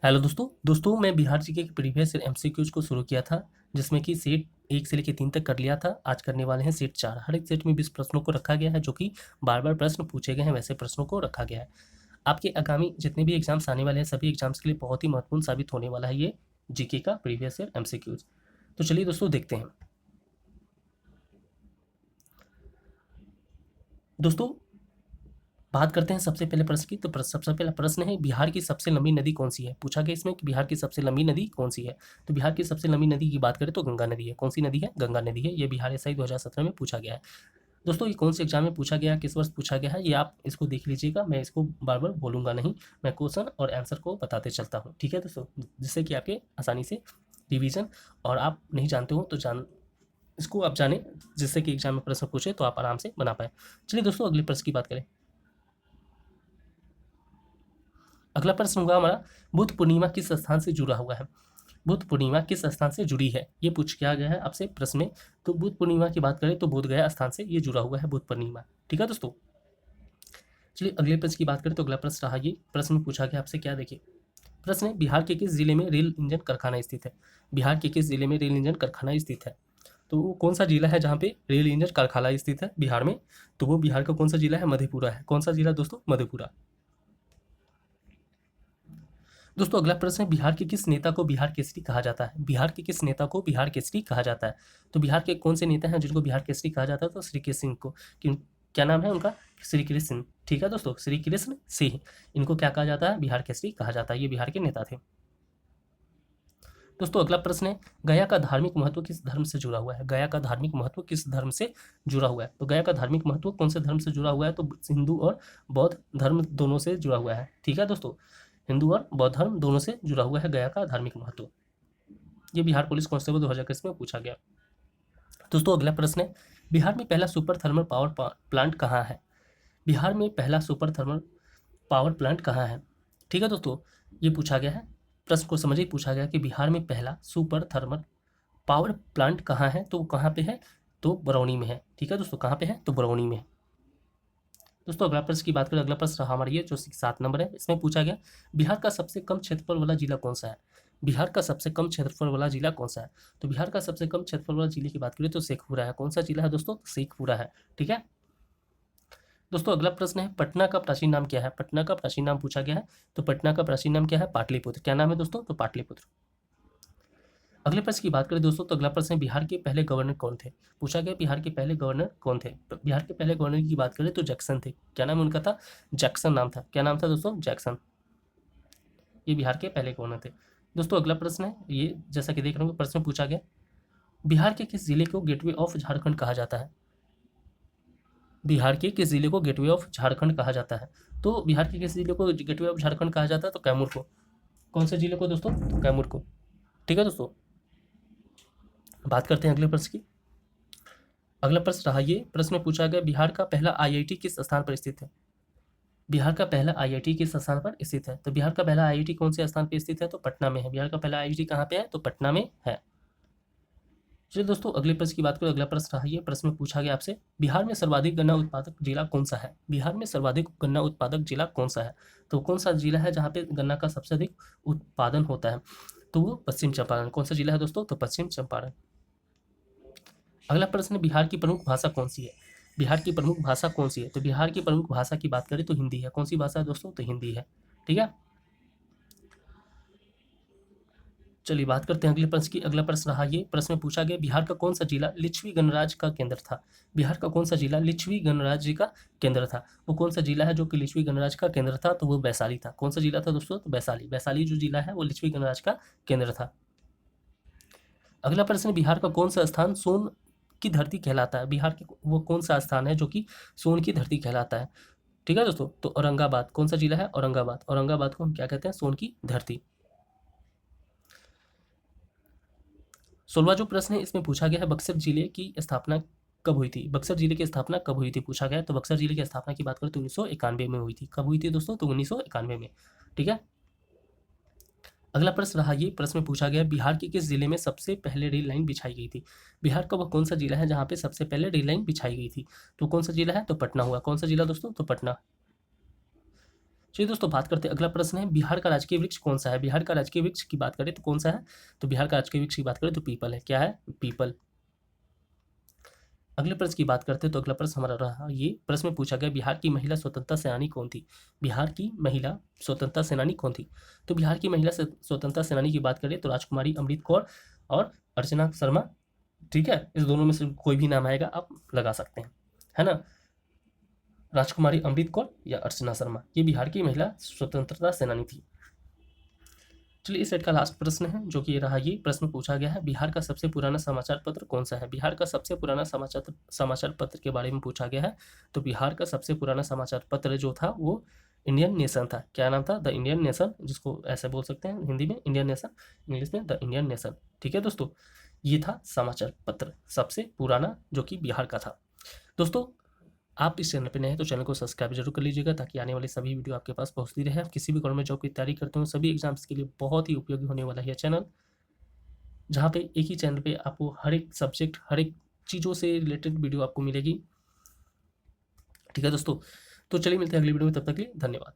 Hello दोस्तों मैं Bihar GK के प्रीवियस एमसीक्यूज को शुरू किया था, जिसमें कि सेट 1 से लेकर 3 तक कर लिया था। आज करने वाले हैं सेट 4। हर एक सेट में 20 प्रश्नों को रखा गया है, जो कि बार-बार प्रश्न पूछे गए हैं, वैसे प्रश्नों को रखा गया है। आपके आगामी जितने भी एग्जाम्स आने वाले हैं, सभी एग्जाम्स के लिए बहुत ही महत्वपूर्ण साबित होने वाला है ये जीके का प्रीवियस ईयर एमसीक्यूज। तो चलिए दोस्तों देखते हैं। दोस्तों बात करते हैं सबसे पहले प्रश्न की। तो सबसे पहला प्रश्न है, बिहार की सबसे लंबी नदी कौन सी है? पूछा गया इसमें कि बिहार की सबसे लंबी नदी कौन सी है। तो बिहार की सबसे लंबी नदी की बात करें तो गंगा नदी है। कौन सी नदी है? गंगा नदी है। ये बिहार एसआई 2017 में पूछा गया है। दोस्तों ये कौन से एग्जाम में पूछा गया है, किस वर्ष पूछा गया है, ये आप इसको देख लीजिएगा। मैं इसको बार बार बोलूंगा नहीं, मैं क्वेश्चन और आंसर को बताते चलता हूँ। ठीक है दोस्तों, जिससे कि आपके आसानी से रिवीजन, और आप नहीं जानते हो तो इसको आप जाने, जिससे कि एग्जाम में प्रश्न पूछे तो आप आराम से बना पाए। चलिए दोस्तों अगले प्रश्न की बात करें। अगला प्रश्न होगा हमारा, बुद्ध पूर्णिमा किस स्थान से जुड़ा हुआ है? बुद्ध पूर्णिमा किस स्थान से जुड़ी है, ये पूछ किया गया है आपसे प्रश्न में। तो बुद्ध पूर्णिमा की बात करें तो बोध गया स्थान से ये जुड़ा हुआ है बुद्ध पूर्णिमा। ठीक है दोस्तों, चलिए अगले प्रश्न की बात करें। तो अगला प्रश्न रहा ये, प्रश्न में पूछा गया आपसे क्या, देखिए प्रश्न है, बिहार के किस जिले में रेल इंजन कारखाना स्थित है? बिहार के किस जिले में रेल इंजन कारखाना स्थित है? तो वो कौन सा जिला है जहाँ पे रेल इंजन कारखाना स्थित है बिहार में? तो वो बिहार का कौन सा जिला है? मधेपुरा है। कौन सा जिला दोस्तों? मधेपुरा। दोस्तों अगला प्रश्न है, बिहार के किस नेता को बिहार केसरी कहा जाता है? बिहार के किस नेता को बिहार केसरी कहा जाता है? तो बिहार के कौन से नेता हैं जिनको बिहार केसरी कहा जाता है? तो श्री कृष्ण सिंह को। क्या नाम है उनका? श्री कृष्ण सिंह। ठीक है दोस्तों, श्री कृष्ण सिंह। इनको क्या कहा जाता है? बिहार केसरी कहा जाता है। ये बिहार के नेता थे। दोस्तों अगला प्रश्न है, गया का धार्मिक महत्व किस धर्म से जुड़ा हुआ है? गया का धार्मिक महत्व किस धर्म से जुड़ा हुआ है? तो गया का धार्मिक महत्व कौन से धर्म से जुड़ा हुआ है? तो हिंदू और बौद्ध धर्म दोनों से जुड़ा हुआ है। ठीक है दोस्तों, हिंदू और बौद्ध धर्म दोनों से जुड़ा हुआ है गया का धार्मिक महत्व। ये बिहार पुलिस कांस्टेबल 2021 में पूछा गया। दोस्तों अगला प्रश्न है, बिहार में पहला सुपर थर्मल पावर प्लांट कहाँ है? बिहार में पहला सुपर थर्मल पावर प्लांट कहाँ है? ठीक है दोस्तों, ये पूछा गया है। प्रश्न को समझिए, पूछा गया कि बिहार में पहला सुपर थर्मल पावर प्लांट कहाँ है? तो वो कहाँ पे है? तो बरौनी में है। ठीक है दोस्तों, कहाँ पे है? तो बरौनी में है। दोस्तों अगला प्रश्न की बात करें, अगला प्रश्न रहा हमारा ये जो 7 नंबर है, इसमें पूछा गया, बिहार का सबसे कम क्षेत्रफल वाला जिला कौन सा है? बिहार का सबसे कम क्षेत्रफल वाला जिला कौन सा है? तो बिहार का सबसे कम क्षेत्रफल वाला जिले की बात करें तो शेखपुरा है। कौन सा जिला है दोस्तों? शेखपुरा है। ठीक है दोस्तों, अगला प्रश्न है, पटना का प्राचीन नाम क्या है? पटना का प्राचीन नाम पूछा गया है। तो पटना का प्राचीन नाम क्या है? पाटलिपुत्र। क्या नाम है दोस्तों? तो पाटलिपुत्र। अगले प्रश्न की बात करें दोस्तों, तो अगला प्रश्न है, बिहार के पहले गवर्नर कौन थे? पूछा गया बिहार के पहले गवर्नर कौन थे? तो बिहार के पहले गवर्नर की बात करें तो जैक्सन थे। क्या नाम उनका था? जैक्सन नाम था। क्या नाम था दोस्तों? जैक्सन। ये बिहार के पहले गवर्नर थे। दोस्तों अगला प्रश्न है ये, जैसा कि देख रहे हो प्रश्न में पूछा गया, बिहार के किस जिले को गेटवे ऑफ झारखंड कहा जाता है? बिहार के किस जिले को गेटवे ऑफ झारखंड कहा जाता है? तो बिहार के किस जिले को गेटवे ऑफ झारखंड कहा जाता है? तो कैमूर को। कौन से जिले को दोस्तों? तो कैमूर को। ठीक है दोस्तों, बात करते हैं अगले प्रश्न की। अगला प्रश्न रहा ये, प्रश्न में पूछा गया, बिहार का पहला आईआईटी किस स्थान पर स्थित है? बिहार का पहला आईआईटी किस स्थान पर स्थित है? तो बिहार का पहला आईआईटी कौन से स्थान पर स्थित है? तो पटना में है। बिहार का पहला आईआईटी कहाँ पे है? तो पटना में है। चलिए दोस्तों अगले प्रश्न की बात करें। अगला प्रश्न रहा ये, प्रश्न में पूछा गया आपसे, बिहार में सर्वाधिक गन्ना उत्पादक जिला कौन सा है? बिहार में सर्वाधिक गन्ना उत्पादक जिला कौन सा है? तो कौन सा जिला है जहाँ पे गन्ना का सबसे अधिक उत्पादन होता है? तो वो पश्चिम चंपारण। कौन सा जिला है दोस्तों? तो पश्चिम चंपारण। अगला प्रश्न है, बिहार की प्रमुख भाषा कौन सी है? बिहार की प्रमुख भाषा कौन सी है? तो बिहार की प्रमुख भाषा की बात करें तो हिंदी है। कौन सी भाषा है दोस्तों? तो हिंदी है। ठीक है, चलिए बात करते हैं अगले प्रश्न की। अगला प्रश्न रहा ये, प्रश्न में पूछा गया, बिहार का कौन सा जिला लिच्छवी गणराज्य का केंद्र था? बिहार का कौन सा जिला लिच्छवी गणराज्य का केंद्र था? वो कौन सा जिला है जो कि लिच्छवी गणराज्य का केंद्र था? तो वो वैशाली था। कौन सा जिला था दोस्तों? तो वैशाली। वैशाली जो जिला है वो लिच्छवी गणराज्य का केंद्र था। अगला प्रश्न, बिहार का कौन सा स्थान सोन की धरती कहलाता है? बिहार के वो कौन सा स्थान है जो कि सोन की धरती कहलाता है? ठीक है दोस्तों, तो औरंगाबाद। कौन सा जिला है? औरंगाबाद। औरंगाबाद को हम क्या कहते हैं? सोन की धरती। 16वां जो प्रश्न है इसमें पूछा गया है, बक्सर जिले की स्थापना कब हुई थी? बक्सर जिले की स्थापना कब हुई थी पूछा गया है। तो बक्सर जिले की स्थापना की बात करें तो 1991 में हुई थी। कब हुई थी दोस्तों? तो 1991 में। ठीक है, अगला प्रश्न रहा ये, प्रश्न में पूछा गया, बिहार के किस जिले में सबसे पहले रेल लाइन बिछाई गई थी? बिहार का वह कौन सा जिला है जहाँ पे सबसे पहले रेल लाइन बिछाई गई थी? तो कौन सा जिला है? तो पटना हुआ। कौन सा जिला दोस्तों? तो पटना। चलिए दोस्तों, बात करते हैं, अगला प्रश्न है, बिहार का राजकीय वृक्ष कौन सा है? बिहार का राजकीय वृक्ष की बात करें तो कौन सा है? तो बिहार का राजकीय वृक्ष की बात करें तो पीपल है। क्या है? पीपल। अगले प्रश्न की बात करते हैं, तो अगला प्रश्न हमारा रहा, ये प्रश्न में पूछा गया, बिहार की महिला स्वतंत्रता सेनानी कौन थी? बिहार की महिला स्वतंत्रता सेनानी कौन थी? तो बिहार की महिला स्वतंत्रता सेनानी की बात करें तो राजकुमारी अमृत कौर और अर्चना शर्मा। ठीक है, इस दोनों में से कोई भी नाम आएगा आप लगा सकते हैं, है ना। राजकुमारी अमृत कौर या अर्चना शर्मा, ये बिहार की महिला स्वतंत्रता सेनानी थी। चलिए, इस सेट का लास्ट प्रश्न है, जो कि ये रहा, ये प्रश्न पूछा गया है, बिहार का सबसे पुराना समाचार पत्र कौन सा है? बिहार का सबसे पुराना समाचार पत्र के बारे में पूछा गया है। तो बिहार का सबसे पुराना समाचार पत्र जो था वो इंडियन नेशन था। क्या नाम था? द इंडियन नेशन, जिसको ऐसे बोल सकते हैं हिंदी में इंडियन नेशन, इंग्लिश में द इंडियन नेशन। ठीक है दोस्तों, ये था समाचार पत्र सबसे पुराना जो कि बिहार का था। दोस्तों, आप इस चैनल पे नए हैं तो चैनल को सब्सक्राइब जरूर कर लीजिएगा, ताकि आने वाली सभी वीडियो आपके पास पहुंचती रहे। आप किसी भी गवर्नमेंट जॉब की तैयारी करते हो, सभी एग्जाम्स के लिए बहुत ही उपयोगी होने वाला है यह चैनल, जहाँ पे एक ही चैनल पे आपको हर एक सब्जेक्ट, हर एक चीज़ों से रिलेटेड वीडियो आपको मिलेगी। ठीक है दोस्तों, तो चलिए मिलते हैं अगली वीडियो में, तब तक के लिए धन्यवाद।